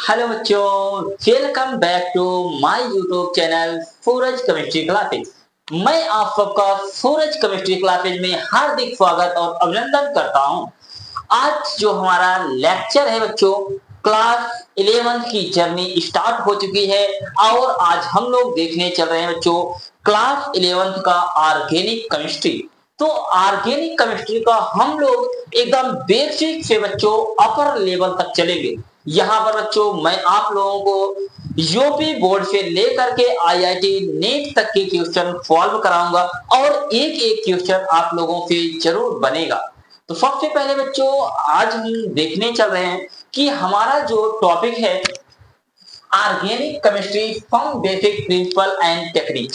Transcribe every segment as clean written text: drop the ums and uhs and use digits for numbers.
Hello बच्चों, welcome back to my YouTube channel Suraj chemistry classes. मैं आप सबका सूरज केमिस्ट्री क्लासेज में हार्दिक स्वागत और अभिनंदन करता हूं। आज जो हमारा लेक्चर है बच्चों, क्लास 11 की जर्नी स्टार्ट हो चुकी है और आज हम लोग देखने चल रहे हैं बच्चों क्लास 11 का ऑर्गेनिक केमिस्ट्री। तो ऑर्गेनिक केमिस्ट्री का हम लोग एकदम बेसिक से बच्चों अपर लेवल तक चलेंगे। यहाँ पर बच्चों मैं आप लोगों को यूपी बोर्ड से लेकर के आईआईटी नीट तक के क्वेश्चन सॉल्व कराऊंगा और एक एक क्वेश्चन आप लोगों से जरूर बनेगा। तो सबसे पहले बच्चों आज हम देखने चल रहे हैं कि हमारा जो टॉपिक है organic chemistry from basic principle and technique.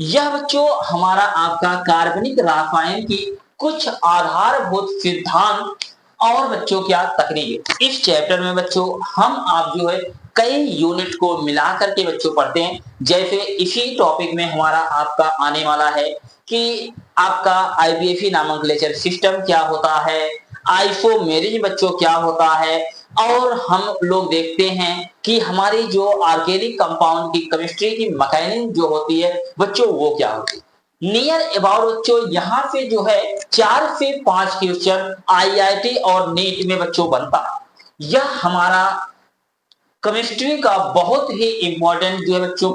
यह बच्चों हमारा आपका कार्बनिक रसायन की कुछ आधारभूत सिद्धांत और बच्चों क्या तकनीक। इस चैप्टर में बच्चों हम आप जो है कई यूनिट को मिला करके बच्चों पढ़ते हैं। जैसे इसी टॉपिक में हमारा आपका आने वाला है कि आपका आईपीएफई नोमेनक्लेचर सिस्टम क्या होता है, आइसोमेरिज बच्चों क्या होता है, और हम लोग देखते हैं कि हमारी जो ऑर्गेनिक कंपाउंड की केमिस्ट्री की मैकेनिज्म जो होती है बच्चों वो क्या होती है। नियर अबाउट बच्चों यहाँ से जो है 4 से 5 क्वेश्चन आईआईटी और नीट में बच्चों बनता है। यह हमारा केमिस्ट्री का बहुत ही इंपॉर्टेंट जो है बच्चों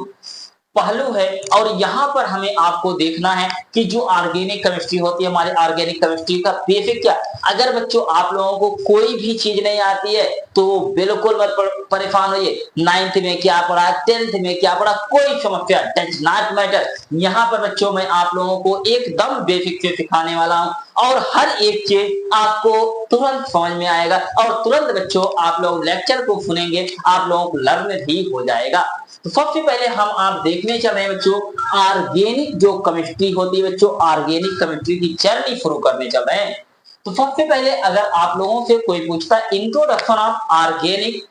पहलू है और यहाँ पर हमें आपको देखना है कि जो ऑर्गेनिक केमिस्ट्री होती है हमारी ऑर्गेनिक केमिस्ट्री का बेसिक क्या। अगर बच्चों आप लोगों को कोई भी चीज नहीं आती है तो बिल्कुल मत परेशान होइए। 9th में क्या पढ़ा, 10th में क्या पढ़ा, कोई समस्या डज नॉट मैटर। यहाँ पर बच्चों मैं आप लोगों को एकदम बेसिक से सिखाने वाला हूँ और हर एक चीज आपको तुरंत समझ में आएगा और तुरंत बच्चों आप लोग लेक्चर को सुनेंगे, आप लोगों को लर्न भी हो जाएगा। तो सबसे पहले हम आप देखने चल रहे हैं बच्चों ऑर्गेनिक जो केमिस्ट्री होती है बच्चों, ऑर्गेनिक केमिस्ट्री की जर्नी शुरू करने चल रहे हैं। तो सबसे पहले अगर आप लोगों से कोई पूछता है इंट्रोडक्शन ऑफ ऑर्गेनिक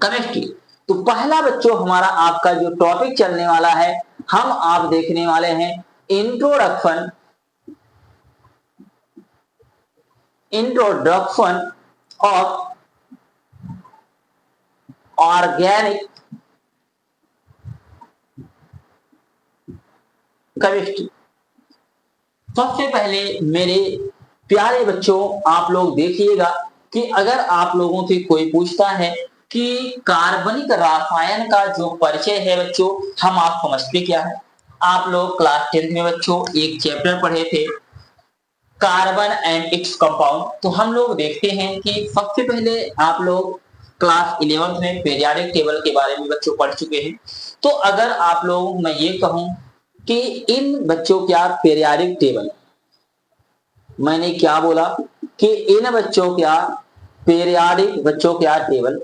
केमिस्ट्री, तो पहला बच्चों हमारा आपका जो टॉपिक चलने वाला है हम आप देखने वाले हैं इंट्रोडक्शन ऑफ ऑर्गेनिक केमिस्ट्री। सबसे पहले मेरे प्यारे बच्चों आप लोग देखिएगा कि अगर आप लोगों से कोई पूछता है कि कार्बनिक रसायन का जो परिचय है बच्चों हम आप समझते क्या है। आप लोग क्लास 10 में बच्चों एक चैप्टर पढ़े थे कार्बन एंड इट्स कंपाउंड। तो हम लोग देखते हैं कि सबसे पहले आप लोग क्लास 11 में पीरियोडिक टेबल के बारे में बच्चों पढ़ चुके हैं। तो अगर आप लोग मैं ये कहूं कि इन बच्चों क्या पीरियोडिक टेबल, मैंने क्या बोला कि इन बच्चों क्या पीरियोडिक बच्चों क्या टेबल,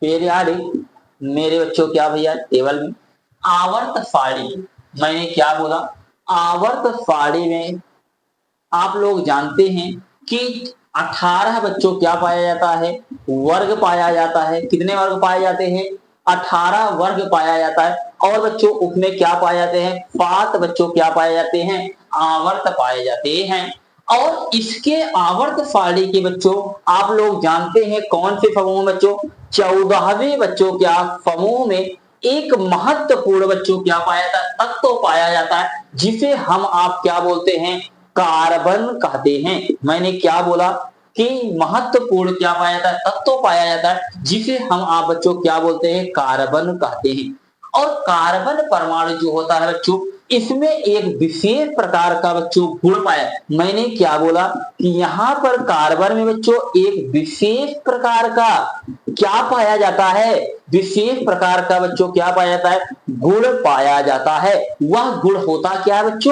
पीरियोडिक मेरे बच्चों क्या भैया टेबल में आवर्त सारणी, मैंने क्या बोला आवर्त सारणी में आप लोग जानते हैं कि 18 बच्चों क्या पाया जाता है, वर्ग पाया जाता है। कितने वर्ग पाए जाते हैं, 18 वर्ग पाया जाता है। और बच्चों उसमें क्या पाए जाते हैं, 7 बच्चों क्या पाए जाते हैं, आवर्त पाए जाते हैं। और इसके आवर्त सारणी के बच्चों आप लोग जानते हैं कौन से समूह बच्चों, 14वें बच्चों क्या समूह में एक महत्वपूर्ण बच्चों क्या पाया जाता है, तत्व पाया जाता है जिसे हम आप क्या बोलते हैं, कार्बन कहते हैं। मैंने क्या बोला कि महत्वपूर्ण क्या पाया जाता है, तत्व पाया जाता है जिसे हम आप बच्चों क्या बोलते हैं, कार्बन कहते हैं। और कार्बन परमाणु जो होता है बच्चों इसमें एक विशेष प्रकार का बच्चों गुण पाया। मैंने क्या बोला कि यहाँ पर कार्बन में बच्चों एक विशेष प्रकार का क्या पाया जाता है, विशेष प्रकार का बच्चों क्या पाया जाता है, गुण पाया जाता है। वह गुण होता क्या है बच्चों,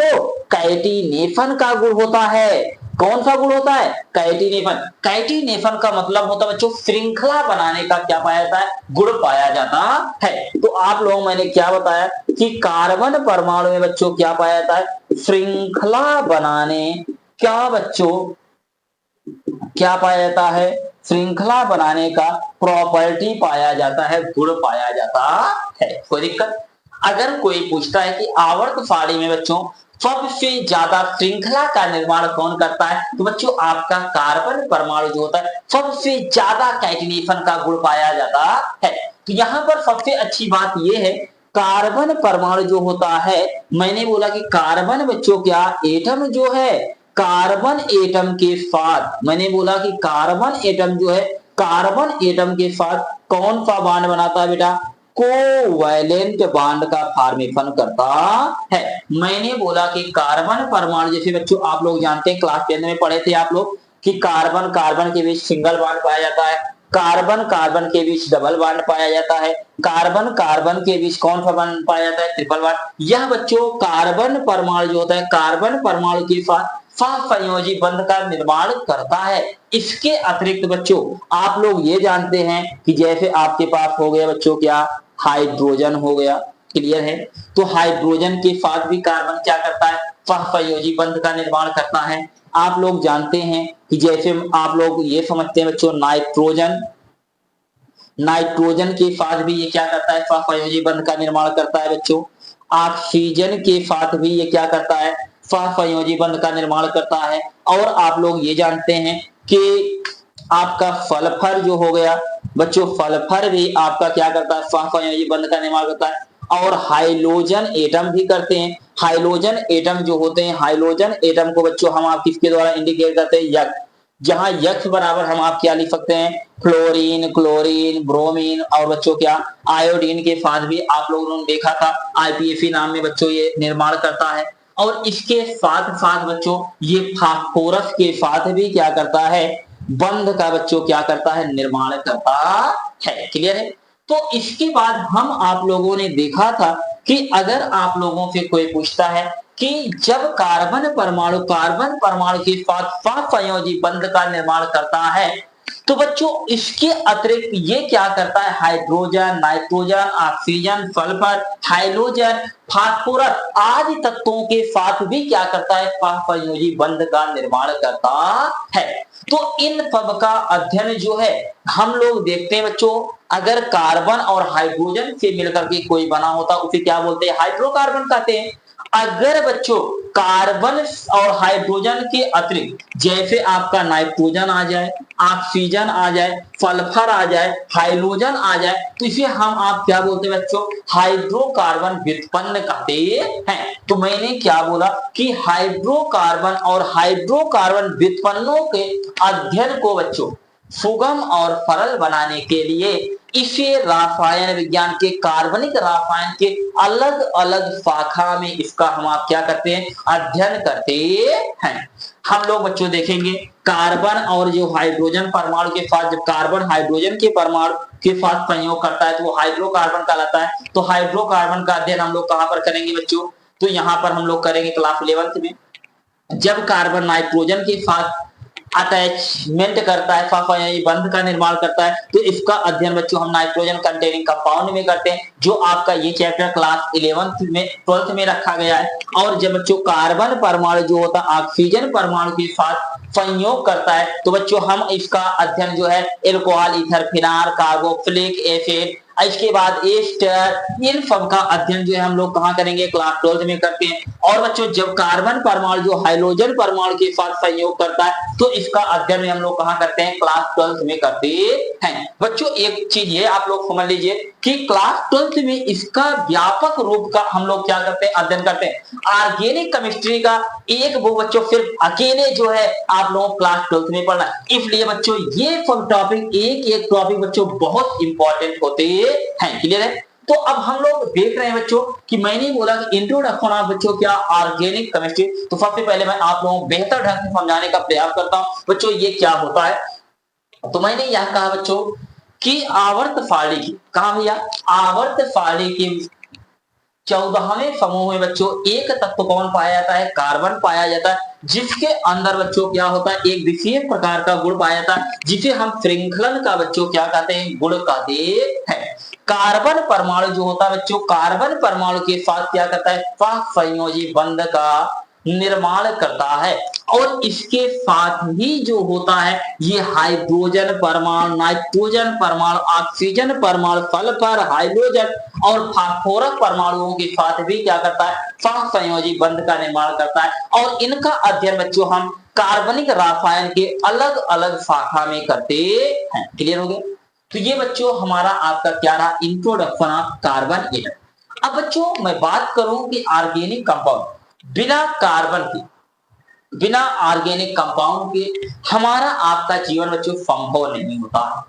कैटिनेशन का गुण होता है। कौन सा गुण होता है, कैटिनेशन। कैटिनेशन का मतलब होता है बच्चों श्रृंखला बनाने का क्या पाया जाता है, गुण पाया जाता है। तो आप लोग मैंने क्या बताया कि कार्बन परमाणु में बच्चों क्या पाया जाता है, श्रृंखला बनाने क्या बच्चों क्या पाया जाता है, श्रृंखला बनाने का प्रॉपर्टी पाया जाता है, गुण पाया जाता है। कोई दिक्कत। अगर कोई पूछता है कि आवर्त सारणी में बच्चों सबसे ज्यादा श्रृंखला का निर्माण कौन करता है? तो बच्चों आपका कार्बन परमाणु जो होता है सबसे ज्यादा कैटिनेशन का गुण पाया जाता है। तो यहाँ पर सबसे अच्छी बात यह है, कार्बन परमाणु जो होता है, मैंने बोला कि कार्बन बच्चों क्या एटम जो है, कार्बन एटम के साथ, मैंने बोला कि कार्बन एटम जो है, कार्बन एटम के साथ कौन सा बॉन्ड बनाता है बेटा? कोवैलेंट बॉन्ड का फॉर्मेशन करता है। मैंने बोला कि कार्बन परमाणु, जैसे बच्चों आप लोग जानते हैं क्लास 10 में पढ़े थे आप लोग कि कार्बन कार्बन के बीच सिंगल बॉन्ड पाया जाता है, कार्बन कार्बन के बीच डबल बॉन्ड पाया जाता है, कार्बन कार्बन के बीच कौन सा बॉन्ड पाया जाता है? Triple bond. यह बच्चों कार्बन परमाणु जो होता है, कार्बन परमाणु के साथ सहसंयोजी बंध का निर्माण करता है। इसके अतिरिक्त बच्चों आप लोग ये जानते हैं कि जैसे आपके पास हो गया बच्चों क्या, हाइड्रोजन हो गया, क्लियर है? तो हाइड्रोजन के साथ भी कार्बन क्या करता है? सहसंयोजी बंध का निर्माण करता है। आप लोग जानते हैं कि जैसे आप लोग ये समझते हैं बच्चों, नाइट्रोजन, नाइट्रोजन के साथ भी ये क्या करता है? सहसंयोजी बंध का निर्माण करता है बच्चों। ऑक्सीजन के साथ भी ये क्या करता है? सहसंयोजी बंध का निर्माण करता है। और आप लोग ये जानते हैं कि आपका सल्फर जो हो गया बच्चों, सल्फर भी आपका क्या करता है? सहसंयोजी बंध का निर्माण करता है। और हाइड्रोजन एटम भी करते हैं। हाइड्रोजन एटम जो होते हैं, हाइड्रोजन एटम को बच्चों हम आप किसके द्वारा इंडिकेट करते हैं? यक्स। जहां यक्स बराबर हम आप क्या लिख सकते हैं? फ्लोरीन, क्लोरीन, ब्रोमीन और बच्चों क्या आयोडीन के साथ भी आप लोगों ने देखा था आईपीएफई नाम में बच्चों ये निर्माण करता है। और इसके साथ साथ बच्चों ये फास्फोरस के साथ भी क्या करता है? बंध का बच्चों क्या करता है? निर्माण करता है। क्लियर है? तो इसके बाद हम आप लोगों ने देखा था कि अगर आप लोगों से कोई पूछता है कि जब कार्बन परमाणु के साथ सहसंयोजी बंध का निर्माण करता है, तो बच्चों इसके अतिरिक्त ये क्या करता है? Hydrogen, nitrogen, oxygen, sulphur, hydrogen, phosphorus आदि तत्वों के साथ भी क्या करता है? सहसंयोजी बंध का निर्माण करता है। तो इन सब का अध्ययन जो है हम लोग देखते हैं बच्चों, अगर कार्बन और हाइड्रोजन से मिलकर के कोई बना होता उसे क्या बोलते हैं? हाइड्रोकार्बन कहते हैं। अगर बच्चों कार्बन और हाइड्रोजन के अतिरिक्त जैसे आपका नाइट्रोजन आ जाए, ऑक्सीजन आ जाए, सल्फर आ जाए, हाइड्रोजन आ जाए, तो इसे हम आप क्या बोलते हैं बच्चों? हाइड्रोकार्बन व्युत्पन्न कहते हैं। तो मैंने क्या बोला कि हाइड्रोकार्बन और हाइड्रोकार्बन व्युत्पन्नों के अध्ययन को बच्चों सुगम और सरल बनाने के लिए इसे रसायन विज्ञान के कार्बनिक रसायन के अलग अलग शाखा में इसका हम आप क्या करते हैं? अध्ययन करते हैं। हम लोग बच्चों देखेंगे कार्बन और जो हाइड्रोजन परमाणु के साथ, जब कार्बन हाइड्रोजन के परमाणु के साथ संयोग करता है तो वो हाइड्रोकार्बन कहलाता है। तो हाइड्रोकार्बन का अध्ययन हम लोग कहां पर करेंगे बच्चों? तो यहाँ पर हम लोग करेंगे क्लास 11 में। जब कार्बन नाइट्रोजन के साथ अटैचमेंट करता है, सहसंयोजी बंध का निर्माण करता है, तो इसका अध्ययन बच्चों हम नाइट्रोजन कंटेनिंग कंपाउंड में करते हैं, जो आपका ये चैप्टर क्लास 11 में 12th में रखा गया है। और जब बच्चों कार्बन परमाणु जो होता है ऑक्सीजन परमाणु के साथ संयोग करता है, तो बच्चों हम इसका अध्ययन जो है alcohol, ether, phenol, carboxylic acid, इसके बाद एस्टर, इन सब का अध्ययन जो है हम लोग कहां करेंगे? क्लास 12th में करते हैं। और बच्चों जब कार्बन परमाणु जो हाइड्रोजन परमाणु के साथ संयोग करता है तो इसका अध्ययन में हम लोग कहां करते हैं? क्लास 12th में करते हैं। बच्चों एक चीज ये आप लोग समझ लीजिए कि क्लास 12th में इसका व्यापक रूप का हम लोग क्या करते हैं? अध्ययन करते हैं। ऑर्गेनिक केमिस्ट्री का एक वो बच्चों सिर्फ अकेले जो है आप लोग क्लास 12th में पढ़ना, इसलिए बच्चों ये सब टॉपिक एक एक टॉपिक बच्चों बहुत इंपॉर्टेंट होते हैं। क्लियर है? तो अब हम लोग देख रहे हैं बच्चों कि मैंने बोला कि इंट्रोडक्शन ऑफ बच्चों क्या ऑर्गेनिक केमिस्ट्री। तो सबसे पहले मैं आप लोगों को बेहतर ढंग से समझाने का प्रयास करता हूं बच्चों ये क्या होता है। तो मैंने यह कहा बच्चों कि आवर्त सारणी की, कहा भैया? आवर्त सारणी की 14वें समूह में बच्चों एक तत्व कौन पाया जाता है? कार्बन पाया जाता है, जिसके अंदर बच्चों क्या होता है? एक विशेष प्रकार का गुण पाया जाता है जिसे हम श्रृंखलन का बच्चों क्या कहते हैं? गुण कहते हैं। कार्बन परमाणु जो होता है बच्चों, कार्बन परमाणु के साथ क्या करता है? सहसंयोजी बंध का निर्माण करता है। और इसके साथ ही जो होता है ये हाइड्रोजन परमाणु, नाइट्रोजन परमाणु, ऑक्सीजन परमाणु, सल्फर, हाइड्रोजन और फास्फोरस परमाणुओं के साथ भी क्या करता है, सहसंयोजी बंध का निर्माण करता है। और इनका अध्ययन बच्चों हम कार्बनिक रसायन के अलग अलग शाखा में करते हैं। क्लियर हो गया? तो ये बच्चों हमारा आपका क्या रहा, इंट्रोडक्शन ऑफ कार्बन एटम। अब बच्चों मैं बात करूं कि ऑर्गेनिक कंपाउंड, बिना कार्बन के, बिना ऑर्गेनिक कंपाउंड के हमारा आपका जीवन बच्चों संभव नहीं होता है।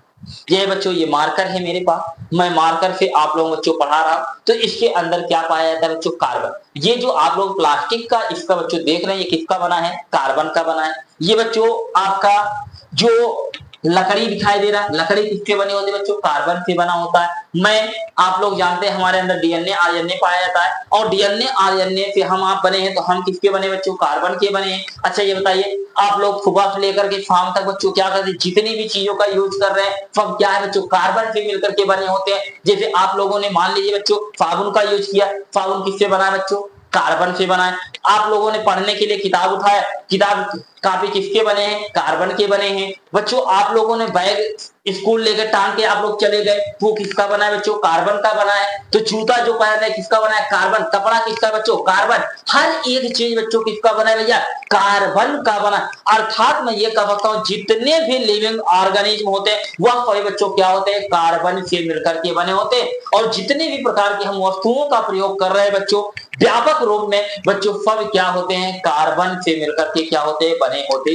ये बच्चों ये मार्कर है मेरे पास, मैं मार्कर से आप लोगों बच्चों पढ़ा रहा हूं। तो इसके अंदर क्या पाया जाता है बच्चों, कार्बन। ये जो आप लोग प्लास्टिक का इसका बच्चों देख रहे हैं, ये किसका बना है, कार्बन का बना है। ये बच्चों आपका जो लकड़ी दिखाई दे रहा है, लकड़ी किसके बने होते हैं बच्चों, कार्बन से बना होता है। मैं आप लोग जानते हैं हमारे अंदर डीएनए आरएनए पाया जाता है, और डीएनए आरएनए से हम आप बने हैं, तो हम किसके बने बच्चों, कार्बन के बने हैं। अच्छा ये बताइए, आप लोग सुबह से लेकर के शाम तक बच्चों क्या करते हैं, जितनी भी चीजों का यूज कर रहे हैं सब क्या है बच्चों, कार्बन से मिलकर के बने होते हैं। जैसे आप लोगों ने मान लीजिए बच्चों साबुन का यूज किया, साबुन किससे बना है बच्चों, कार्बन से बना है। आप लोगों ने पढ़ने के लिए किताब उठाया, किताब कापी किसके बने हैं, कार्बन के बने हैं। बच्चों आप लोगों ने बैग स्कूल लेकर टांग के आप लोग चले गए, वो किसका बना है बच्चों, कार्बन का बना है। तो जूता जो पहन रहे किसका बना है, कार्बन। कपड़ा किसका बच्चों, कार्बन। हर एक चीज बच्चों किसका बना है भैया, कार्बन का बना। अर्थात मैं ये कह सकता हूं जितने भी लिविंग ऑर्गेनिज्म होते हैं वह सभी बच्चों क्या होते हैं, कार्बन से मिलकर के बने होते हैं। और जितने भी प्रकार की हम वस्तुओं का प्रयोग कर रहे हैं बच्चों व्यापक रूप में बच्चों सब क्या होते हैं, कार्बन से मिलकर के क्या होते हैं, बने होते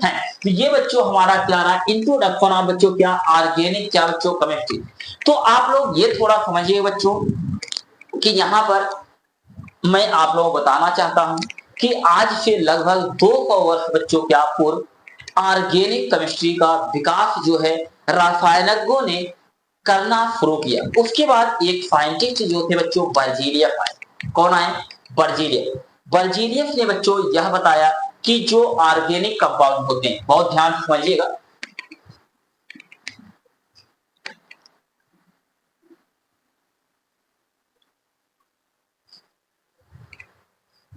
हैं। तो ये बच्चों हमारा क्या रहा, इंट्रोडक्शन ऑफ बच्चों क्या, ऑर्गेनिक क्या बच्चों, केमिस्ट्री। तो आप लोग ये थोड़ा समझिए बच्चों कि यहां पर मैं आप लोगों को बताना चाहता हूं कि आज से लगभग 200 वर्ष बच्चों क्या पूर्व ऑर्गेनिक केमिस्ट्री का विकास जो है रसायनज्ञों ने करना शुरू किया। उसके बाद एक साइंटिस्ट जो थे बच्चों बर्जीलियस आए। कौन आए, बर्जीलियस। बर्जीलियस ने बच्चों यह बताया कि जो ऑर्गेनिक कंपाउंड होते हैं, बहुत ध्यान से समझिएगा,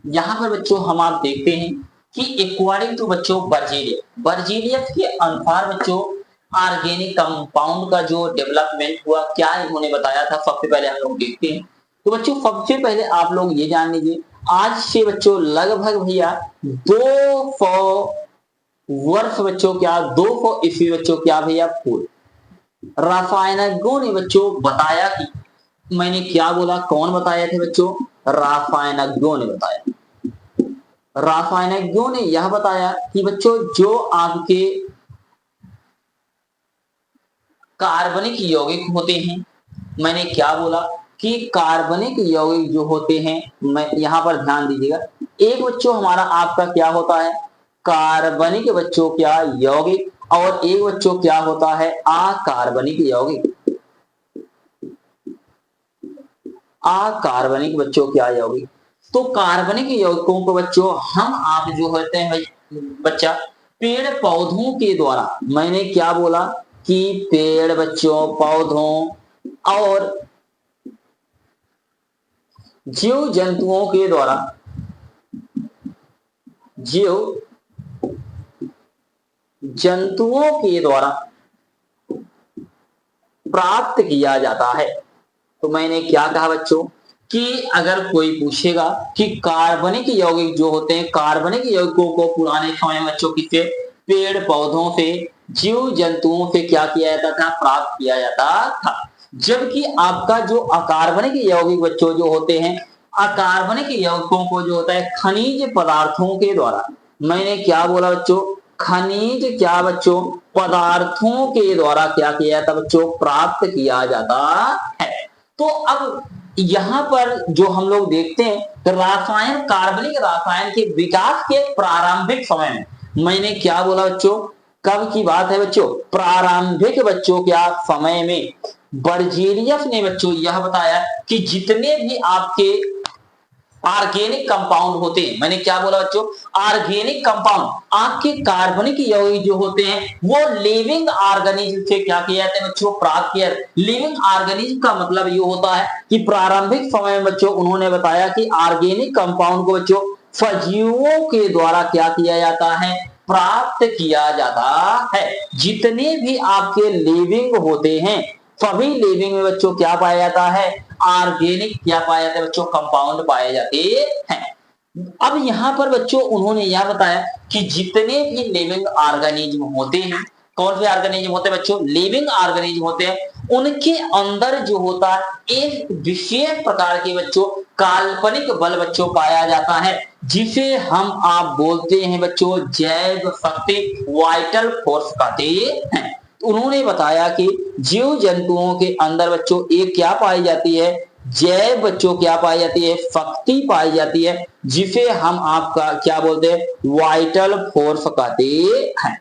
यहां पर बच्चों हम आप देखते हैं कि अकॉर्डिंग टू बच्चों बर्जीलियस के अनुसार बच्चों ऑर्गेनिक कंपाउंड का जो डेवलपमेंट हुआ, क्या इन्होंने बताया था, सबसे पहले हम लोग देखते हैं। तो बच्चों सबसे पहले आप लोग ये जान लीजिए, आज से बच्चों लगभग भैया 200 वर्ष बच्चों क्या, 200 ईस्वी बच्चों क्या भैया पूर्व रासायनिकों ने बच्चों बताया कि, मैंने क्या बोला, कौन बताया थे बच्चों, रासायनिकों ने बताया। रासायनिकों ने यह बताया कि बच्चों जो आपके कार्बनिक यौगिक होते हैं, मैंने क्या बोला कि कार्बनिक यौगिक जो होते हैं, मैं यहां पर ध्यान दीजिएगा, एक बच्चों हमारा आपका क्या होता है, कार्बनिक बच्चों क्या यौगिक, और एक बच्चों क्या होता है अकार्बनिक यौगिक। अकार्बनिक बच्चों क्या यौगिक। तो कार्बनिक यौगिकों को बच्चों हम आप जो होते हैं बच्चा पेड़ पौधों के द्वारा, मैंने क्या बोला कि पेड़ बच्चों पौधों और जीव जंतुओं के द्वारा, जीव जंतुओं के द्वारा प्राप्त किया जाता है। तो मैंने क्या कहा बच्चों कि अगर कोई पूछेगा कि कार्बनिक यौगिक जो होते हैं, कार्बनिक यौगिकों को पुराने समय में बच्चों किससे, पेड़ पौधों से, जीव जंतुओं से क्या किया जाता था, प्राप्त किया जाता था। जबकि आपका जो अकार्बनिक यौगिक बच्चों जो होते हैं, अकार्बनिक यौगिकों को जो होता है खनिज पदार्थों के द्वारा, मैंने क्या बोला बच्चों, खनिज क्या बच्चों, पदार्थों के द्वारा क्या किया जाता बच्चों, प्राप्त किया जाता है। तो अब यहां पर जो हम लोग देखते हैं तो रासायन, कार्बनिक रासायन के विकास के प्रारंभिक समय में, मैंने क्या बोला बच्चों, कब की बात है बच्चों, प्रारंभिक बच्चों क्या समय में बर्जीलियस ने बच्चों यह बताया कि जितने भी आपके ऑर्गेनिक कंपाउंड होते हैं, मैंने क्या बोला बच्चों, ऑर्गेनिक कंपाउंड आपके कार्बनिक यौगिक जो होते हैं वो लिविंग ऑर्गेनिज्म से क्या किया जाता है बच्चों, प्राप्त किया। लिविंग ऑर्गेनिज्म का मतलब ये होता है कि प्रारंभिक समय में बच्चों उन्होंने बताया कि ऑर्गेनिक कंपाउंड को बच्चों सजीवों के द्वारा क्या किया जाता है, प्राप्त किया जाता है। जितने भी आपके लिविंग होते हैं, सभी लिविंग में बच्चों क्या पाया जाता है, ऑर्गेनिक क्या पाया जाता है बच्चों, कंपाउंड पाए जाते हैं। अब यहाँ पर बच्चों उन्होंने यह बताया कि जितने भी लिविंग ऑर्गेनिज्म होते हैं, कौन से ऑर्गेनिज्म होते हैं बच्चों, लिविंग ऑर्गेनिज्म होते हैं, उनके अंदर जो होता है एक विशेष प्रकार के बच्चों काल्पनिक बल बच्चों पाया जाता है, जिसे हम आप बोलते हैं बच्चों जैव शक्ति, वाइटल फोर्स कहते हैं। उन्होंने बताया कि जीव जंतुओं के अंदर बच्चों एक क्या पाई जाती है, जैव बच्चों क्या पाई जाती है, शक्ति पाई जाती है, जिसे हम आपका क्या बोलते हैं, वाइटल फोर्स कहते हैं।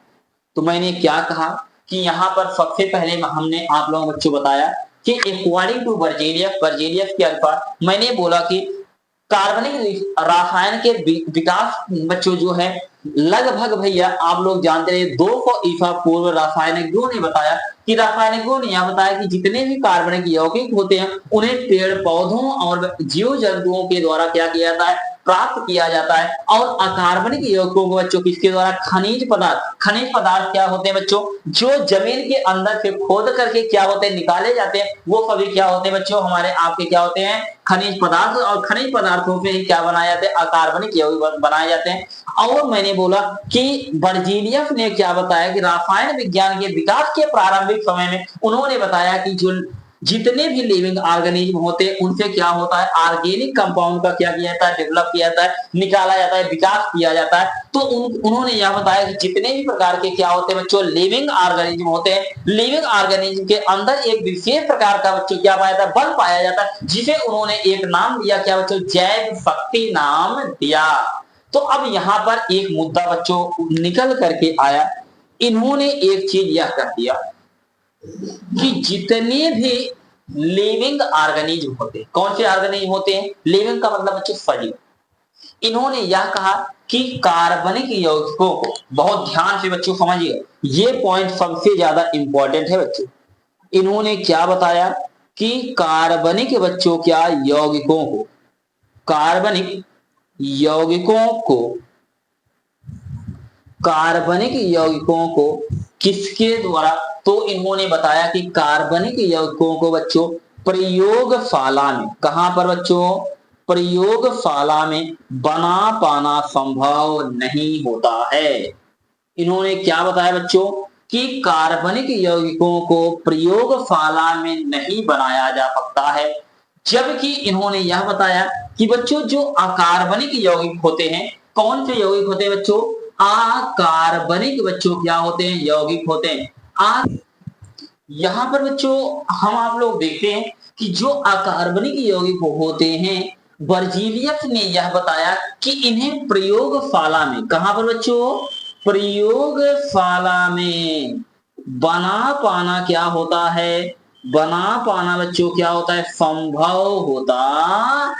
तो मैंने क्या कहा कि यहाँ पर सबसे पहले हमने आप लोगों को बच्चों बताया कि अकॉर्डिंग टू बर्जेलियस के अनुसार मैंने बोला कि कार्बनिक रासायन के विकास बच्चों जो है लगभग भैया आप लोग जानते रहे 200 ईसा पूर्व रासायनिकों ने बताया कि रासायनिकों ने यह बताया कि जितने भी कार्बनिक यौगिक होते हैं उन्हें पेड़ पौधों और जीव जंतुओं के द्वारा क्या किया जाता है, प्राप्त किया जाता है। और अकार्बनिक यौगिकों को बच्चों किसके द्वारा, खनिज पदार्थ क्या होते हैं बच्चों, जो जमीन के अंदर से खोद करके क्या होते हैं, निकाले जाते हैं, वो सभी क्या होते हैं बच्चों, हमारे आपके क्या होते हैं, खनिज पदार्थ। और खनिज पदार्थों से ही क्या बनाए जाते हैं, अकार्बनिक यौगिक बनाए जाते हैं। और मैंने बोला कि बर्जीलियस ने क्या बताया कि रासायन विज्ञान के विकास के प्रारंभिक समय में उन्होंने बताया कि जो जितने भी लिविंग ऑर्गेनिज्म होते हैं उनसे क्या होता है, ऑर्गेनिक कंपाउंड का क्या किया जाता है, डेवलप किया जाता है, निकाला जाता है, विकास किया जाता है। तो उन्होंने यह बताया कि जितने भी प्रकार के क्या होते हैं बच्चों, लिविंग ऑर्गेनिज्म होते हैं, लिविंग ऑर्गेनिज्म के अंदर एक विशेष प्रकार का बच्चों क्या पाया जाता है, बल पाया जाता है, जिसे उन्होंने एक नाम दिया, क्या बच्चों, जैव शक्ति नाम दिया। तो अब यहाँ पर एक मुद्दा बच्चों निकल करके आया, इन्होंने एक चीज यह कर दिया कि जितने भी लिविंग ऑर्गेनिज्म होते हैं, कौन से ऑर्गेनिज्म होते हैं, लिविंग का मतलब बच्चों सजीव, इन्होंने यह कहा कि कार्बनिक यौगिकों को, बहुत ध्यान से बच्चों समझिए, ये पॉइंट सबसे ज्यादा इंपॉर्टेंट है बच्चों। इन्होंने क्या बताया कि कार्बनिक बच्चों क्या यौगिकों को, कार्बनिक यौगिकों को, कार्बनिक यौगिकों को किसके द्वारा, तो इन्होंने बताया कि कार्बनिक यौगिकों को बच्चों प्रयोगशाला में, कहां पर बच्चों, प्रयोगशाला में बना पाना संभव नहीं होता है। इन्होंने क्या बताया बच्चों कि कार्बनिक यौगिकों को प्रयोगशाला में नहीं बनाया जा सकता है। जबकि इन्होंने यह बताया कि बच्चों जो अकार्बनिक यौगिक होते हैं, कौन से यौगिक होते हैं बच्चों, अकार्बनिक बच्चों क्या होते हैं, यौगिक होते हैं। यहां पर बच्चों हम आप लोग देखते हैं कि जो अकार्बनिक यौगिक होते हैं, बर्जीलियस ने यह बताया कि इन्हें प्रयोगशाला में, कहां पर बच्चों, प्रयोगशाला में बना पाना क्या होता है, बना पाना बच्चों क्या होता है, संभव होता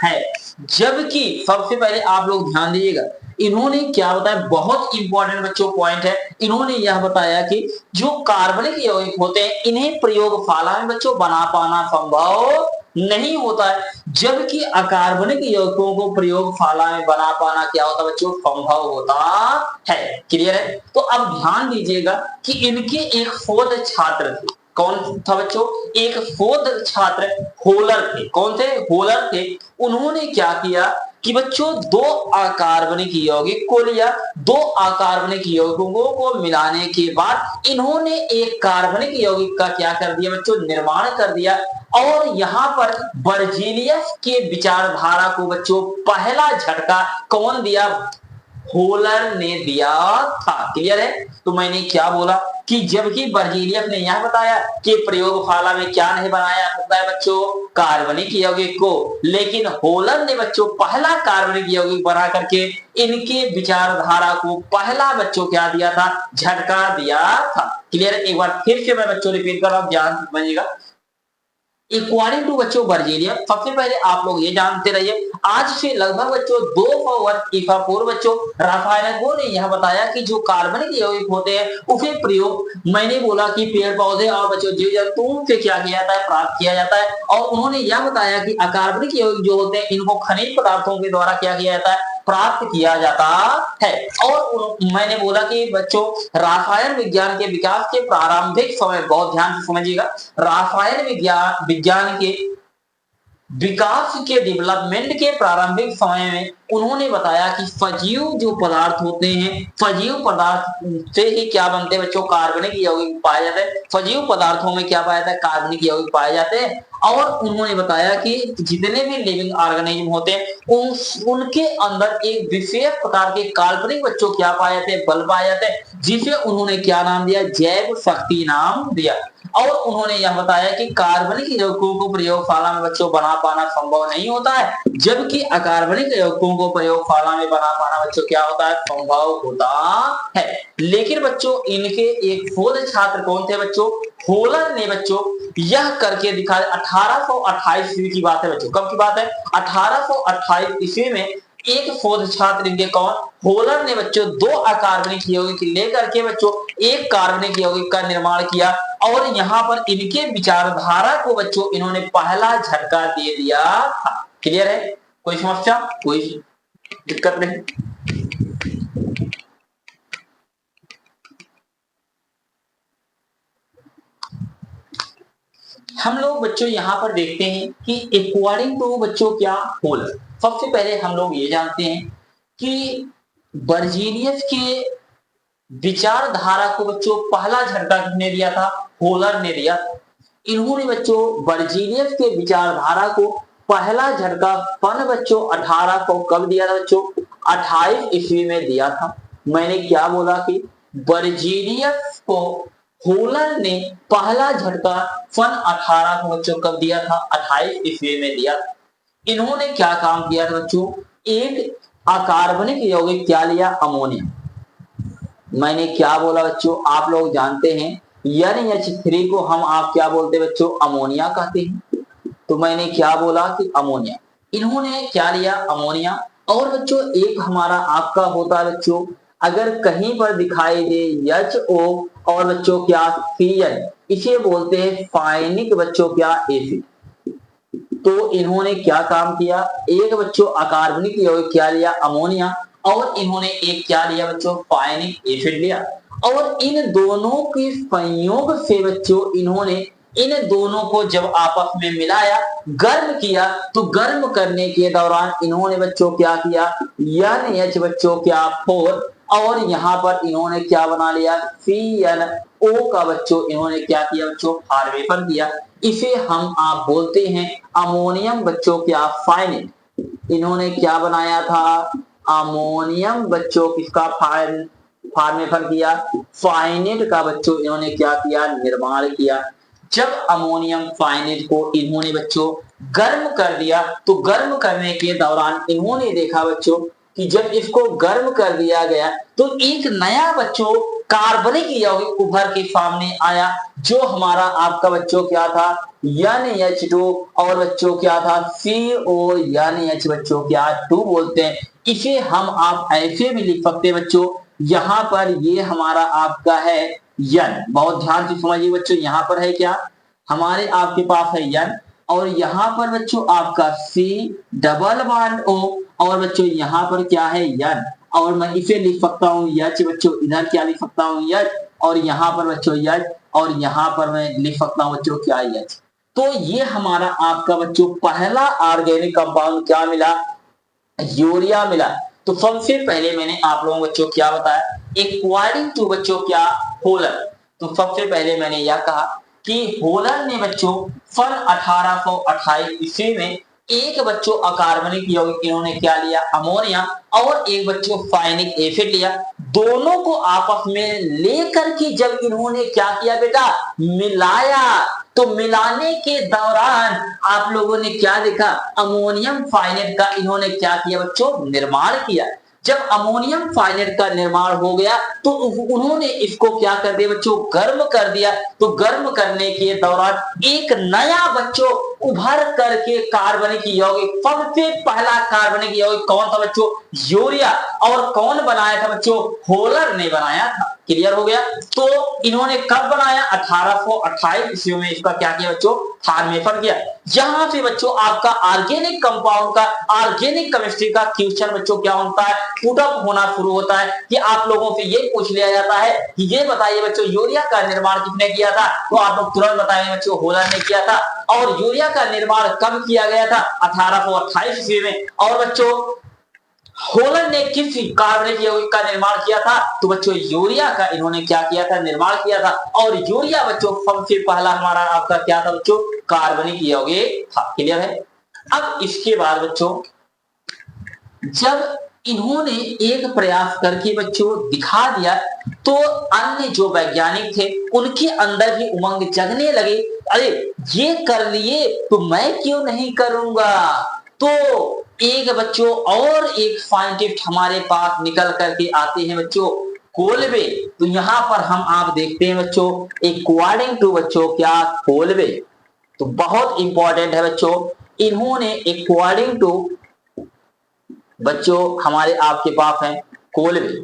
है। जबकि सबसे पहले आप लोग ध्यान दीजिएगा, इन्होंने क्या बताया, बहुत इंपॉर्टेंट बच्चों पॉइंट है, इन्होंने यह बताया कि जो कार्बनिक यौगिक होते हैं इन्हें प्रयोगशाला में बच्चों बना पाना संभव नहीं होता है, जबकि अकार्बनिक यौगिकों को प्रयोगशाला में बना पाना क्या होता है बच्चों, संभव होता है। क्लियर है। तो अब ध्यान दीजिएगा कि इनके एक शोध छात्र थे, कौन था बच्चों, एक शोध छात्र होलर थे, कौन थे, होलर थे। उन्होंने क्या किया कि बच्चों दो अकार्बनिक यौगिक को लिया, दो अकार्बनिक यौगिकों को मिलाने के बाद इन्होंने एक कार्बनिक यौगिक का क्या कर दिया बच्चों, निर्माण कर दिया। और यहाँ पर बर्जीलियस के विचारधारा को बच्चों पहला झटका कौन दिया, होलर ने दिया था। क्लियर है। तो मैंने क्या बोला कि जबकि बर्जीलियस ने यह बताया कि प्रयोगशाला में क्या नहीं बनाया सकता है बच्चों, कार्बनिक यौगिक को, लेकिन होलर ने बच्चों पहला कार्बनिक यौगिक बना करके इनके विचारधारा को पहला बच्चों क्या दिया था, झटका दिया था। क्लियर। एक बार फिर से मैं बच्चों रिपीट कर रहा हूं, ध्यान बनिएगा। इक्वालिंग टू बच्चों बर्जीलियस, सबसे पहले आप लोग ये जानते रहिए, आज से लगभग बच्चों 200 वर्ष ईसा पूर्व बच्चों रासायनिकों ने यह बताया कि जो कार्बनिक यौगिक होते हैं उसे प्रयोग, मैंने बोला कि पेड़ पौधे और बच्चों जीव जंतुओं से क्या किया जाता है, प्राप्त किया जाता है। और उन्होंने यह बताया कि अकार्बनिक यौगिक जो होते हैं इनको खनिज पदार्थों के द्वारा क्या किया जाता है, प्राप्त किया जाता है। और मैंने बोला कि बच्चों रासायन विज्ञान के विकास के प्रारंभिक समय, बहुत ध्यान से समझिएगा, रासायन विज्ञान के विकास के डेवलपमेंट के प्रारंभिक समय में उन्होंने बताया कि सजीव जो पदार्थ होते हैं, सजीव पदार्थ से ही क्या बनते हैं बच्चों, कार्बनिक यौगिक पाए जाते हैं। सजीव पदार्थों में क्या पाया जाता है, कार्बनिक यौगिक पाए जाते हैं। और उन्होंने बताया कि जितने भी लिविंग ऑर्गेनिज्म होते हैं उनके अंदर एक विशेष प्रकार के काल्पनिक बच्चों क्या पाए जाते हैं, बल पाए जाते हैं, जिसे उन्होंने क्या नाम दिया, जैव शक्ति नाम दिया। और उन्होंने यह बताया कि कार्बनिक यौगिकों को प्रयोगशाला में बच्चों बना पाना संभव नहीं होता है, जबकि अकार्बनिक यौगिकों को प्रयोगशाला में बना पाना बच्चों क्या होता है, संभव होता है। लेकिन बच्चों इनके एक शोध छात्र कौन थे बच्चों, होलर ने बच्चों यह करके दिखाया। 1828 ईस्वी की बात है बच्चों, कब की बात है, 1828 ईस्वी में एक शोध छात्र इनके कौन, होलर ने बच्चों दो अकार्बनिक यौगिक लेकर के बच्चों एक कार्बनिक यौगिक का निर्माण किया। और यहाँ पर इनके विचारधारा को बच्चों इन्होंने पहला झटका दे दिया था। क्लियर है, कोई समस्या, कोई दिक्कत नहीं। हम लोग बच्चों यहाँ पर देखते हैं कि अकॉर्डिंग टू बच्चों क्या, होलर, सबसे पहले हम लोग ये जानते हैं कि बर्जीनियस के विचारधारा को बच्चों पहला झटका किसने दिया था, होलर ने दिया। इन्होंने बच्चों बर्जीनियस के विचारधारा को पहला झटका सन बच्चों 1800 कब दिया था बच्चों, 28 ईस्वी में दिया था। मैंने क्या बोला कि बर्जीनियस को होलर ने पहला झटका सन 1800 बच्चों कब दिया था, 28 ईस्वी में दिया। इन्होंने क्या काम किया था बच्चों, एक अकार्बनिक यौगिक क्या लिया, अमोनिया। मैंने क्या बोला बच्चों, आप लोग जानते हैं NH3 को हम आप क्या बोलते हैं बच्चों, अमोनिया कहते हैं। तो मैंने क्या बोला कि अमोनिया, इन्होंने क्या लिया, अमोनिया। और बच्चों एक हमारा आपका होता है बच्चों, अगर कहीं पर दिखाई दे HO और बच्चों क्या CN, इसे बोलते हैं फाइनिक बच्चों क्या एसिड। तो इन्होंने क्या काम किया, एक बच्चों अकार्बनिक यौगिक क्या लिया, अमोनिया, और इन्होंने एक क्या लिया बच्चों, फाइनिक एसिड लिया। और इन दोनों के संयोग से बच्चों इन्होंने इन दोनों को जब आपस में मिलाया, गर्म किया, तो गर्म करने के दौरान इन्होंने बच्चों क्या किया, NH बच्चों क्या 4, और यहाँ पर इन्होंने क्या बना लिया, CnO का बच्चों इन्होंने क्या किया बच्चों, फॉर्मेशन किया। इसे हम आप बोलते हैं अमोनियम बच्चों क्या फाइनेट। इन्होंने क्या बनाया था, अमोनियम बच्चों किसका फॉर्मेशन किया, फाइनेट का बच्चों इन्होंने क्या किया, निर्माण किया। जब अमोनियम फाइनेट को इन्होंने बच्चों गर्म कर दिया, तो गर्म करने के दौरान इन्होंने देखा बच्चों कि जब इसको गर्म कर दिया गया तो एक नया बच्चों कार्बनिक यौगिक उभर के सामने आया, जो हमारा आपका बच्चों क्या था, NH2, और बच्चों क्या था, CONH बच्चों क्या 2 बोलते हैं। इसे हम आप ऐसे भी लिख सकते हैं बच्चों, यहाँ पर ये हमारा आपका है N, बहुत ध्यान से समझिए बच्चों, यहाँ पर है क्या, हमारे आपके पास है N, और यहाँ पर बच्चों आपका C डबल बॉन्ड O, और बच्चों यहाँ पर क्या है N, और मैं इसे लिख सकता हूँ H बच्चों, इधर क्या लिख सकता हूँ H, और यहाँ पर बच्चों H, और यहाँ पर मैं लिख सकता हूँ बच्चों क्या H। तो ये हमारा आपका बच्चों पहला ऑर्गेनिक कंपाउंड क्या मिला, यूरिया मिला। तो सबसे पहले मैंने आप लोगों बच्चों क्या बताया, अकॉर्डिंग टू बच्चों क्या, होलर। तो सबसे पहले मैंने यह कहा कि होलर ने बच्चों सन 1828 ईस्वी में एक बच्चों अकार्बनिक यौगिक इन्होंने क्या लिया, अमोनिया, और एक बच्चों फाइनिक एसिड लिया। दोनों को आपस में लेकर के जब इन्होंने क्या किया बेटा, मिलाया, तो मिलाने के दौरान आप लोगों ने क्या देखा, अमोनियम फाइनेट का इन्होंने क्या किया बच्चों, निर्माण किया। जब अमोनियम फाइनेट का निर्माण हो गया तो उन्होंने इसको क्या कर दिया बच्चों, गर्म कर दिया। तो गर्म करने के दौरान एक नया बच्चों उभर करके कार्बनिक यौगिक, सबसे पहला कार्बनिक यौगिक कौन था बच्चों, यूरिया। और कौन बनाया था बच्चों, होलर ने बनाया था। क्लियर हो गया। तो इन्होंने कब बनाया, 1828 ईस्वी में इसका क्या किया बच्चों, फॉर्मेशन किया। यहाँ पे बच्चों आपका ऑर्गेनिक कंपाउंड का, ऑर्गेनिक केमिस्ट्री का क्वेश्चन बच्चों क्या होता है, पुट अप होना शुरू होता है कि आप लोगों से ये पूछ लिया जाता है कि ये बताइए बच्चों यूरिया का निर्माण किसने किया था, तो आप लोग तुरंत बताएंगे बच्चों होलर ने किया था। और यूरिया का निर्माण कब किया गया था, 1828 ईस्वी में। और बच्चों होलर ने किस कार्बनिक यौगिक का निर्माण किया था, तो बच्चों यूरिया का इन्होंने क्या किया था, निर्माण किया था। और यूरिया बच्चों सबसे पहला हमारा आपका क्या था बच्चों, कार्बनिक यौगिक था। क्लियर है। अब इसके बाद बच्चों जब इन्होंने एक प्रयास करके बच्चों दिखा दिया, तो अन्य जो वैज्ञानिक थे उनके अंदर भी उमंग जगने लगे, अरे ये कर लिए तो मैं क्यों नहीं करूंगा। तो एक बच्चों और एक साइंटिस्ट हमारे पास निकल करके आते हैं बच्चों, कोलबे। तो यहाँ पर हम आप देखते हैं बच्चों, अकॉर्डिंग टू बच्चों क्या, कोलबे। तो बहुत इंपॉर्टेंट है बच्चों, इन्होंने अकॉर्डिंग टू बच्चों हमारे आपके पास है कोलबे।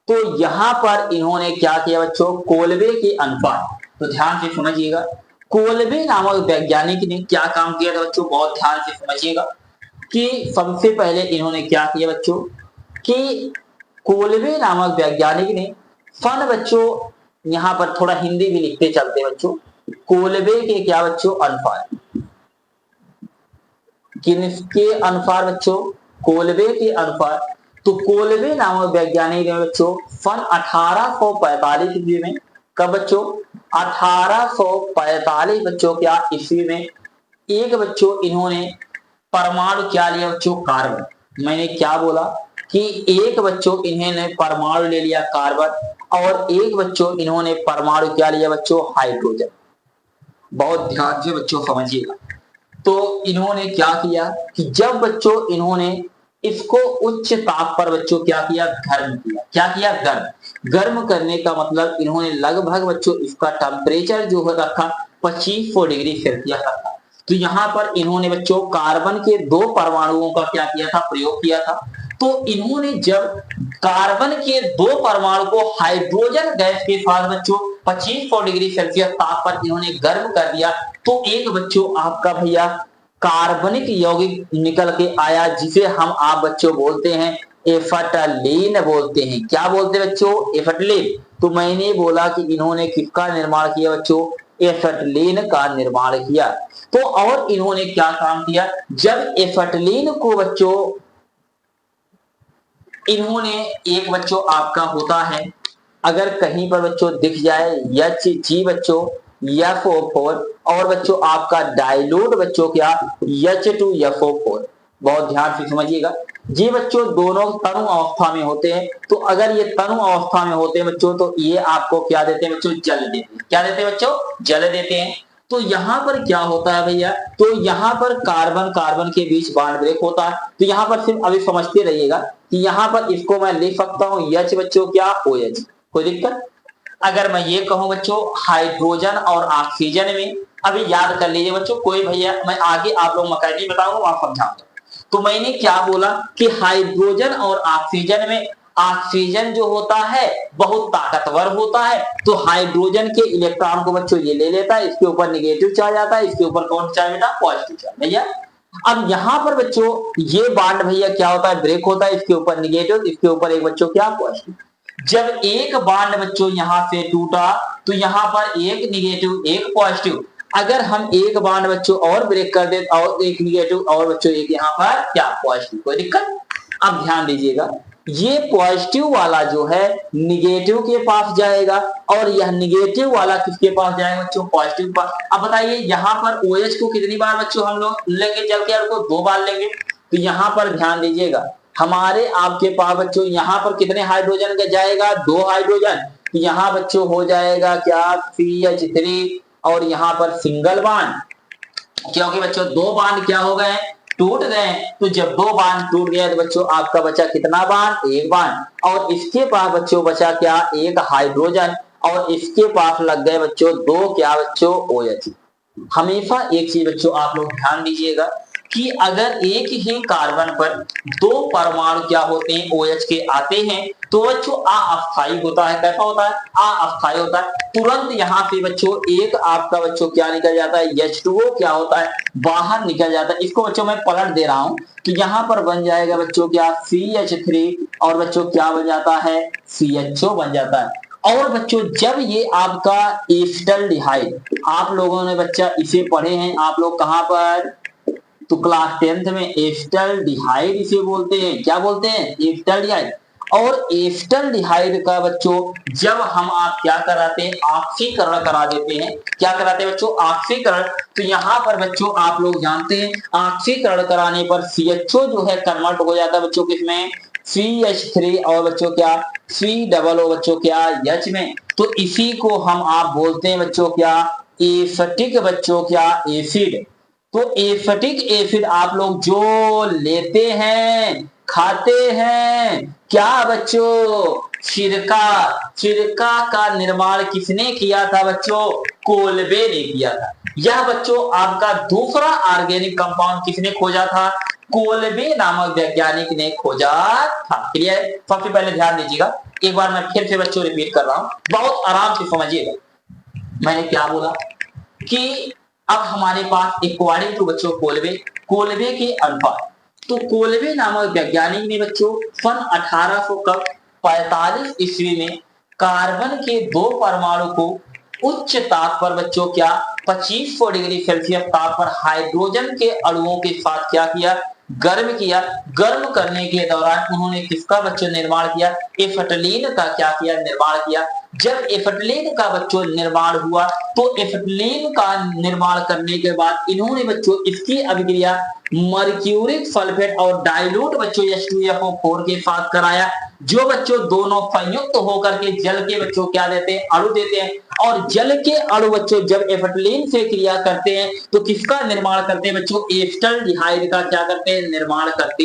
तो यहां पर इन्होंने क्या किया बच्चों, कोलबे के अनुसार, तो ध्यान से समझिएगा, कोलबे नामक वैज्ञानिक ने क्या काम किया था बच्चों, बहुत ध्यान से समझिएगा कि सबसे पहले इन्होंने क्या किया बच्चों, कि कोलबे नामक वैज्ञानिक ने सन बच्चों, यहां पर थोड़ा हिंदी भी लिखते चलते बच्चों, कोलबे के क्या बच्चों अनुसार, किसके अनुसार बच्चों, कोलबे के अनुसार। तो कोलबे नामक वैज्ञानिक ने बच्चों सन 1845 ईस्वी में, कब बच्चों, 1845 बच्चों क्या ईस्वी में, एक बच्चों इन्होंने परमाणु क्या लिया बच्चों, कार्बन। मैंने क्या बोला कि एक बच्चों इन्होंने परमाणु ले लिया कार्बन, और एक बच्चों इन्होंने परमाणु क्या लिया बच्चों, हाइड्रोजन। बहुत ध्यान से बच्चों समझिएगा। तो इन्होंने क्या किया कि जब बच्चों इन्होंने इसको उच्च ताप पर बच्चों क्या किया, गर्म किया। क्या किया, गर्म। गर्म करने का मतलब इन्होंने लगभग बच्चों इसका टेम्परेचर जो है रखा 2500 डिग्री सेल्सियस रखा। तो यहाँ पर इन्होंने बच्चों कार्बन के 2 परमाणुओं का क्या किया था, प्रयोग किया था। तो इन्होंने जब कार्बन के 2 परमाणु को हाइड्रोजन गैस के साथ बच्चों 2500 डिग्री सेल्सियस ताप पर इन्होंने गर्म कर दिया, तो एक बच्चों आपका भैया कार्बनिक यौगिक निकल के आया, जिसे हम आप बच्चों बोलते हैं एफटलीन बोलते हैं। क्या बोलते हैं बच्चों, एफटलीन। तो मैंने बोला कि इन्होंने किसका निर्माण किया बच्चों, एफटलीन का निर्माण किया। तो और इन्होंने क्या काम किया, जब एफटलीन को बच्चों इन्होंने एक बच्चों आपका होता है, अगर कहीं पर बच्चों दिख जाए Hg बच्चों FO4, और बच्चों आपका डाइल्यूट बच्चों क्या H2FO4। बहुत ध्यान से समझिएगा, ये बच्चों दोनों तनु अवस्था में होते हैं। तो अगर ये तनु अवस्था में होते हैं बच्चों, तो ये आपको क्या देते हैं बच्चों, जल देते हैं। क्या देते हैं बच्चों, जल देते हैं। तो यहाँ पर क्या होता है भैया, तो यहाँ पर कार्बन कार्बन के बीच बॉन्ड ब्रेक होता है। तो यहाँ पर सिर्फ अभी समझते रहिएगा कि यहाँ पर इसको मैं लिख सकता हूँ H बच्चों क्या OH, कोई दिक्कत। अगर मैं ये कहूं बच्चों हाइड्रोजन और ऑक्सीजन में, अभी याद कर लीजिए बच्चों, कोई भैया मैं आगे आप लोग मकैनिक बताऊंगा वहां समझाऊंगा। तो मैंने क्या बोला कि हाइड्रोजन और ऑक्सीजन में ऑक्सीजन जो होता है बहुत ताकतवर होता है। तो हाइड्रोजन के इलेक्ट्रॉन को बच्चों ये ले लेता है, इसके ऊपर निगेटिव चार्ज आता है, इसके ऊपर कौन चार्ज बेटा, पॉजिटिव चार्ज। भैया अब यहाँ पर बच्चों ये बॉन्ड भैया क्या होता है, ब्रेक होता है, इसके ऊपर निगेटिव, इसके ऊपर एक बच्चों क्या, पॉजिटिव। जब एक बॉन्ड बच्चों यहां से टूटा, तो यहां पर एक निगेटिव एक पॉजिटिव। अगर हम एक बॉन्ड बच्चों और ब्रेक कर दे, और एक निगेटिव और बच्चों एक यहाँ पर क्या, पॉजिटिव, कोई दिक्कत। अब ध्यान दीजिएगा, ये पॉजिटिव वाला जो है निगेटिव के पास जाएगा, और यह निगेटिव वाला किसके पास जाएगा बच्चों, पॉजिटिव पास। अब बताइए यहाँ पर OH को कितनी बार बच्चों हम लोग लेंगे, जल के को 2 बार लेंगे। तो यहाँ पर ध्यान दीजिएगा, हमारे आपके पास बच्चों यहाँ पर कितने हाइड्रोजन का जाएगा, 2 हाइड्रोजन। तो यहाँ बच्चों हो जाएगा क्या, CH3, और यहाँ पर सिंगल बॉन्ड, क्योंकि बच्चों 2 बॉन्ड क्या हो गए, टूट गए। तो जब 2 बॉन्ड टूट गया तो बच्चों आपका बचा कितना बॉन्ड, 1 बॉन्ड, और इसके पास बच्चों बचा क्या, 1 हाइड्रोजन, और इसके पास लग गए बच्चों 2 क्या बच्चों, OH। हमेशा एक चीज बच्चों आप लोग ध्यान दीजिएगा कि अगर एक ही कार्बन पर दो परमाणु क्या होते हैं OH के आते हैं तो बच्चों अस्थाई होता है। कैसा होता है? अस्थाई होता है। तुरंत यहाँ पे बच्चों एक आपका बच्चों क्या निकल जाता है? H2O क्या होता है? बाहर निकल जाता है। इसको बच्चों मैं पलट दे रहा हूं कि यहाँ पर बन जाएगा बच्चों क्या? CH3 और बच्चों क्या बन जाता है? CHO बन जाता है। और बच्चों जब ये आपका एसिटाल्डिहाइड, आप लोगों ने बच्चा इसे पढ़े हैं, आप लोग कहां पर? तो क्लास 10th में एसिटाल्डिहाइड इसे बोलते हैं। क्या बोलते हैं? एसिटाल्डिहाइड। और एसिटाल्डिहाइड का बच्चों जब हम आप क्या कराते हैं? ऑक्सीकरण करा देते हैं। क्या कराते हैं बच्चों? ऑक्सीकरण। तो यहाँ पर बच्चों आप लोग जानते हैं ऑक्सीकरण कराने पर CHO जो है कन्वर्ट हो जाता है बच्चों किसमें? CH3 और बच्चों क्या? COO बच्चों क्या? H में। तो इसी को हम आप बोलते हैं बच्चों क्या? एसिटिक बच्चों क्या? एसिड। तो एसिटिक एसिड आप लोग जो लेते हैं, खाते हैं, क्या बच्चों? सिरका। सिरका का निर्माण किसने किया था बच्चों? कोलबे ने किया था। यह बच्चों आपका दूसरा ऑर्गेनिक कंपाउंड किसने खोजा था? कोलबे नामक वैज्ञानिक ने खोजा था। क्लियर है? सबसे पहले ध्यान दीजिएगा, एक बार मैं फिर से बच्चों रिपीट कर रहा हूं, बहुत आराम से समझिएगा। मैंने क्या बोला कि अब हमारे पास अकॉर्डिंग टू बच्चों कोलबे के अनुसार, तो कोलबे नामक वैज्ञानिक ने बच्चों सन 1845 ईस्वी में कार्बन के दो परमाणु को उच्च ताप पर बच्चों क्या? 2500 डिग्री सेल्सियस ताप पर हाइड्रोजन के अणुओं के साथ क्या किया? गर्म किया। गर्म करने के दौरान उन्होंने किसका बच्चों निर्माण किया? एसिटिलीन का क्या किया? निर्माण किया। जब एसिटिलीन का बच्चों निर्माण हुआ तो एसिटिलीन का निर्माण करने के बाद इन्होंने बच्चों इसकी अभिक्रिया मर्क्यूरिक सल्फेट और डाइल्यूट बच्चों H2SO4 के साथ कराया, जो बच्चों दोनों संयुक्त होकर के जल के बच्चों क्या देते हैं? अणु देते हैं। और जल के अणु बच्चों जब एसिटिलीन से क्रिया करते हैं तो किसका निर्माण करते हैं बच्चों? एसिटाल्डिहाइड का क्या करते हैं? निर्माण करते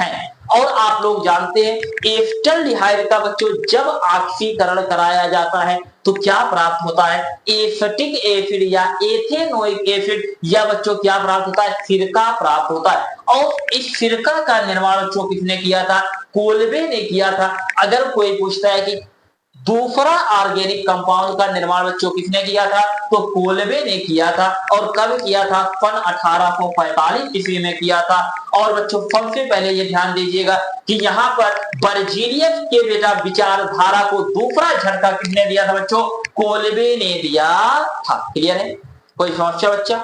हैं। और आप लोग जानते हैं एसिटाल्डिहाइड का बच्चों जब ऑक्सीकरण कराया जाता है तो क्या प्राप्त होता है? एसिटिक एसिड या एथेनोइक एसिड या बच्चों क्या प्राप्त होता है? सिरका प्राप्त होता है। और इस सिरका का निर्माण बच्चों किसने किया था? कोलबे ने किया था। अगर कोई पूछता है कि दूसरा ऑर्गेनिक कंपाउंड का निर्माण बच्चों किसने किया था? तो कोलबे ने किया था। और कब किया था? सन 1845 ईस्वी में किया था। और बच्चों सबसे पहले ये ध्यान दीजिएगा कि यहाँ पर बर्जीलियस के बेटा विचारधारा को दूसरा झटका किसने दिया था बच्चों? कोलबे ने दिया था। क्लियर है? कोई समस्या बच्चा?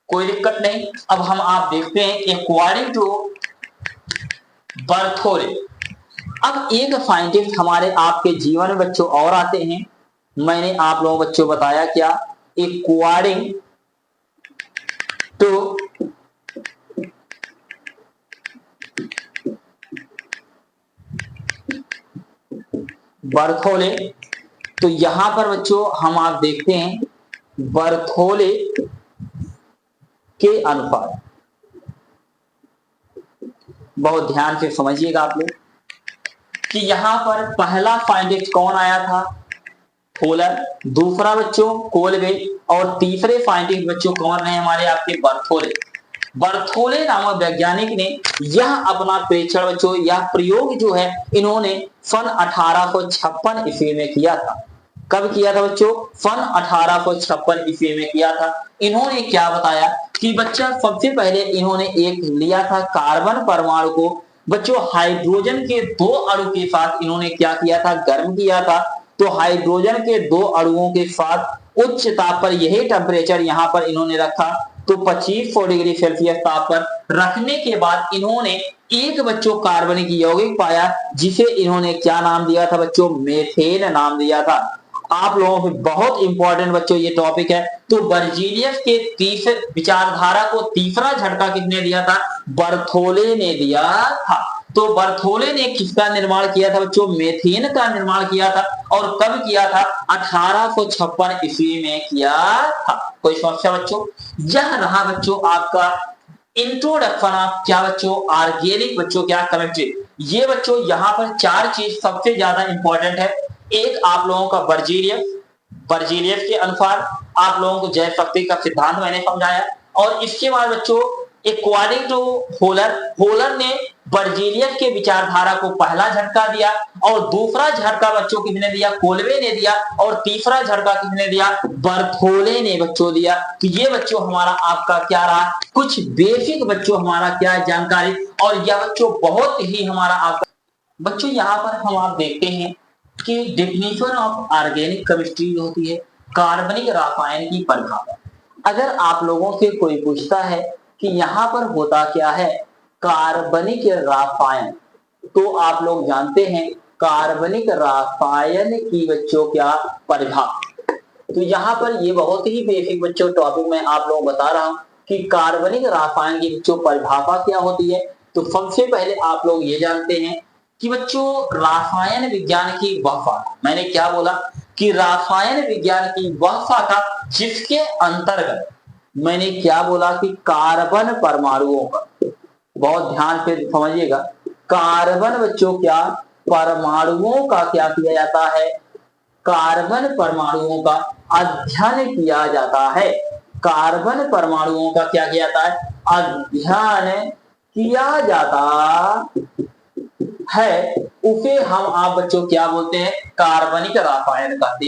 कोई दिक्कत नहीं। अब हम आप देखते हैं अकॉर्डिंग टू बर्थोले। अब एक साइंटिस्ट हमारे आपके जीवन में बच्चों और आते हैं। मैंने आप लोगों बच्चों बताया क्या? According to Berthollet. तो यहां पर बच्चों हम आप देखते हैं बर्थोले के अनुसार, बहुत ध्यान से समझिएगा आप लोग कि यहां पर पहला साइंटिस्ट कौन आया था? फूलर। दूसरा बच्चों कोलबे। और तीसरे साइंटिस्ट बच्चों कौन रहे हमारे आपके? बर्थोले। बर्थोले नामक वैज्ञानिक ने यह अपना परीक्षण बच्चों, यह प्रयोग जो है इन्होंने सन 1856 ईस्वी में किया था। कब किया था बच्चों? सन 1856 ईस्वी में किया था। इन्होंने क्या बताया कि बच्चा सबसे पहले इन्होंने एक लिया था कार्बन परमाणु को बच्चों हाइड्रोजन के दो अणु के साथ इन्होंने क्या किया था? गर्म किया था। तो हाइड्रोजन के दो अणुओं के साथ उच्च ताप पर यही टेम्परेचर यहां पर इन्होंने रखा, तो 2500 डिग्री सेल्सियस ताप पर रखने के बाद इन्होंने एक बच्चों कार्बनिक यौगिक पाया, जिसे इन्होंने क्या नाम दिया था बच्चों? मेथेन नाम दिया था। आप लोगों को बहुत इंपॉर्टेंट बच्चों ये टॉपिक है। तो बर्जीलियस के तीसरे विचारधारा को तीसरा झटका किसने दिया था? बर्थोले ने दिया था। तो बर्थोले ने किसका निर्माण किया था बच्चों? मेथेन का निर्माण किया था। और कब किया था? 1856 ईस्वी में किया था। कोई समस्या बच्चों? यह रहा बच्चों आपका इंट्रोडक्शन ऑफ क्या बच्चों? ऑर्गेनिक बच्चों क्या? केमिस्ट्री। ये बच्चों यहाँ पर चार चीज सबसे ज्यादा इंपॉर्टेंट है। एक आप लोगों का बर्जीलियस के अनुसार आप लोगों को जैव शक्ति का सिद्धांत मैंने समझाया। और इसके बाद बच्चों अकॉर्डिंग टू होलर, होलर ने बर्जीलियस के विचारधारा को पहला झटका दिया और दूसरा झटका बच्चों किसने दिया, कोलवे ने दिया, और तीसरा झटका किसने दिया, बर्थोले ने बच्चों दिया। तो ये बच्चों हमारा आपका क्या रहा, कुछ बेसिक बच्चों हमारा क्या जानकारी, और यह बच्चों बहुत ही हमारा आपका बच्चों यहाँ पर हम आप देखते हैं कि डेफिनेशन ऑफ ऑर्गेनिक केमिस्ट्री होती है कार्बनिक रसायन की परिभाषा। अगर आप लोगों से कोई पूछता है कि यहाँ पर होता क्या है कार्बनिक रसायन, तो आप लोग जानते हैं कार्बनिक रसायन की बच्चों क्या परिभाषा। तो यहाँ पर ये बहुत ही बेसिक बच्चों टॉपिक में आप लोगों को बता रहा हूँ कि कार्बनिक रसायन की बच्चों परिभाषा क्या होती है। तो सबसे पहले आप लोग ये जानते हैं कि बच्चों रसायन विज्ञान की वह शाखा, मैंने क्या बोला कि रसायन विज्ञान की वह शाखा जिसके अंतर्गत मैंने क्या बोला कि कार्बन परमाणुओं का, बहुत ध्यान से समझिएगा, कार्बन बच्चों क्या परमाणुओं का क्या किया जाता है, कार्बन परमाणुओं का अध्ययन किया जाता है। कार्बन परमाणुओं का क्या किया जाता है, अध्ययन किया जाता है, उसे हम आप बच्चों क्या बोलते हैं, कार्बनिक रसायन कहते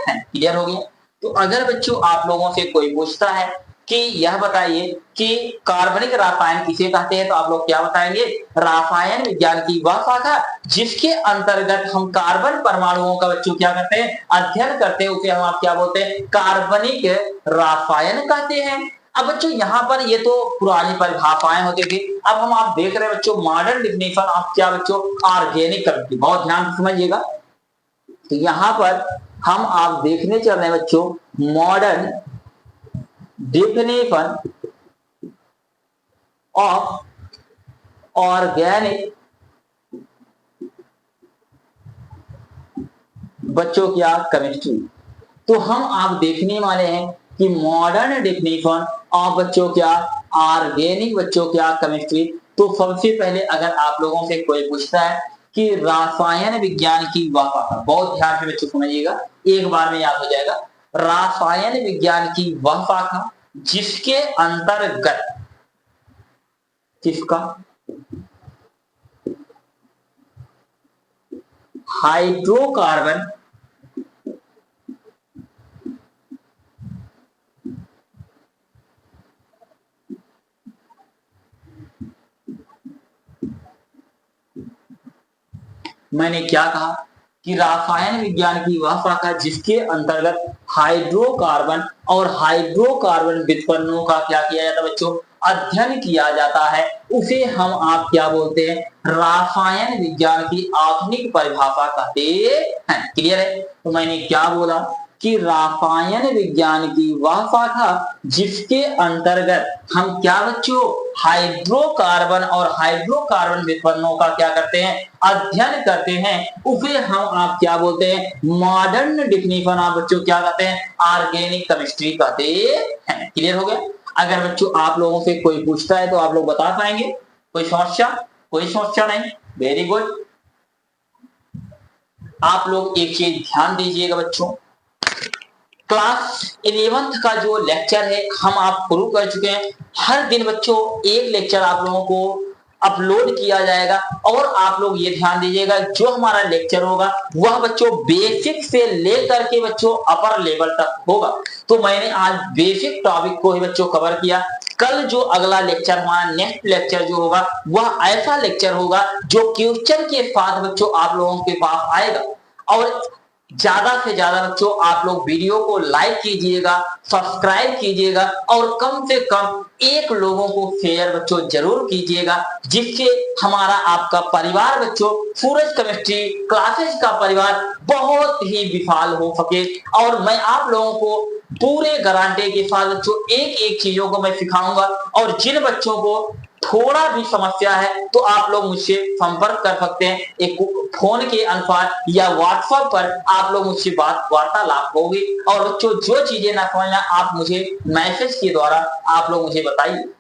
हैं। क्लियर हो गया। तो अगर बच्चों आप लोगों से कोई पूछता है कि यह बताइए कि कार्बनिक रसायन किसे कहते हैं, तो आप लोग क्या बताएंगे, रसायन विज्ञान की वह शाखा जिसके अंतर्गत हम कार्बन परमाणुओं का बच्चों क्या करते हैं, अध्ययन करते हैं, उसे हम आप क्या बोलते हैं, कार्बनिक रसायन कहते हैं। अब बच्चों यहाँ पर ये तो पुरानी परिभाषाएं होती थी, अब हम आप देख रहे हैं बच्चों मॉडर्न डिफिनेशन ऑफ क्या बच्चों, ऑर्गेनिक केमिस्ट्री। बहुत ध्यान से समझिएगा। तो यहाँ पर हम आप देखने चल रहे हैं बच्चों मॉडर्न डिफिनेशन ऑफ ऑर्गेनिक बच्चों क्या केमिस्ट्री। तो हम आप देखने वाले हैं कि मॉडर्न डेफिनेशन ऑफ बच्चों क्या ऑर्गेनिक बच्चों क्या केमिस्ट्री। तो सबसे पहले अगर आप लोगों से कोई पूछता है कि रसायन विज्ञान की वह शाखा, बहुत ध्यान से बच्चों समझिएगा, एक बार में याद हो जाएगा, रसायन विज्ञान की वह शाखा जिसके अंतर्गत किसका, हाइड्रोकार्बन मैंने क्या कहा कि रसायन विज्ञान की वह शाखा जिसके अंतर्गत हाइड्रोकार्बन और हाइड्रोकार्बन व्युत्पन्नों का क्या किया जाता है बच्चों, अध्ययन किया जाता है, उसे हम आप क्या बोलते हैं, रसायन विज्ञान की आधुनिक परिभाषा कहते हैं। क्लियर है। तो मैंने क्या बोला कि रसायन विज्ञान की वह शाखा जिसके अंतर्गत हम क्या बच्चों हाइड्रोकार्बन और हाइड्रोकार्बन व्युत्पन्नों का क्या करते हैं, अध्ययन करते हैं, उसे हम आप क्या बोलते हैं, मॉडर्न डिफिनेशन आप बच्चों क्या कहते हैं, ऑर्गेनिक केमिस्ट्री कहते हैं। क्लियर हो गया। अगर बच्चों आप लोगों से कोई पूछता है तो आप लोग बता पाएंगे, कोई समस्या, कोई समस्या नहीं, वेरी गुड। आप लोग एक चीज ध्यान दीजिएगा बच्चों, क्लास 11th का जो लेक्चर है हम आप शुरू कर चुके हैं। हर दिन बच्चों एक लेक्चर आप लोगों को अपलोड किया जाएगा, और आप लोग ये ध्यान दीजिएगा जो हमारा लेक्चर होगा वह बच्चों बेसिक से लेकर के बच्चों अपर लेवल तक होगा। तो मैंने आज बेसिक टॉपिक को ही बच्चों कवर किया। कल जो अगला लेक्चर हमारा नेक्स्ट लेक्चर जो होगा वह ऐसा लेक्चर होगा जो क्वेश्चन के साथ बच्चों आप लोगों के पास आएगा। और ज्यादा से ज्यादा बच्चों आप लोग वीडियो को लाइक कीजिएगा, सब्सक्राइब कीजिएगा, और कम से कम एक लोगों को शेयर बच्चों जरूर कीजिएगा, जिससे हमारा आपका परिवार बच्चों सूरज केमिस्ट्री क्लासेस का परिवार बहुत ही विशाल हो सके। और मैं आप लोगों को पूरे गारंटी के साथ बच्चों एक एक चीजों को मैं सिखाऊंगा, और जिन बच्चों को थोड़ा भी समस्या है तो आप लोग मुझसे संपर्क कर सकते हैं, एक फोन के अनुसार या व्हाट्सएप पर आप लोग मुझसे बात वार्तालाप होगी। और बच्चों जो चीजें ना समझना आप मुझे मैसेज के द्वारा आप लोग मुझे बताइए।